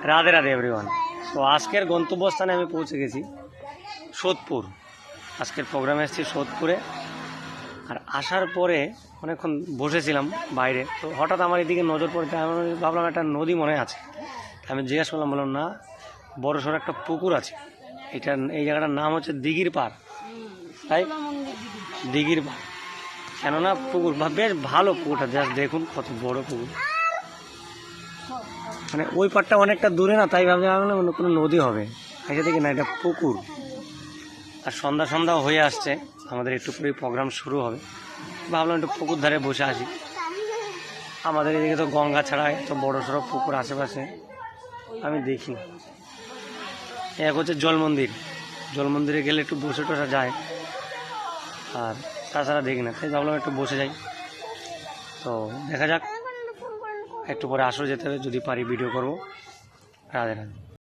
Radhe Radhe everyone. তো আজকের গন্তব্যস্থানে আমি পৌঁছে গেছি সোদপুর। আজকের প্রোগ্রামে এসেছি সোদপুরে। আর আসার পরে অনেকক্ষণ বসেছিলাম বাইরে, তো হঠাৎ আমার এদিকে নজর পড়তে আমি ভাবলাম একটা নদী মনে আছে। আমি জিজ্ঞেস করলাম, বললাম না, বড় সড়ো একটা পুকুর আছে। এই জায়গাটার নাম হচ্ছে দিঘির পাড়। তাই দিঘির পাড়, কেননা পুকুর বেশ ভালো পুকুরটা, জাস্ট দেখুন কত বড় পুকুর। মানে ওই পাড়টা অনেকটা দূরে না, তাই ভাবলাম অন্য কোনো নদী হবে, এসে দেখি না এটা পুকুর। আর সন্ধ্যা হয়ে আসছে, আমাদের একটু পরেই প্রোগ্রাম শুরু হবে। ভাবলাম একটু পুকুর ধারে বসে আসি। আমাদের এদিকে তো গঙ্গা ছাড়া এত বড় সড়ো পুকুর আশেপাশে আমি দেখি। এক হচ্ছে জল মন্দিরে গেলে একটু বসে টসা যায়, আর তাছাড়া দেখি না, তাই ভাবলাম একটু বসে যাই। তো দেখা যাক, একটু পরে আসর যেতে হবে, যদি পারি ভিডিও করবো। রাধে রাধে।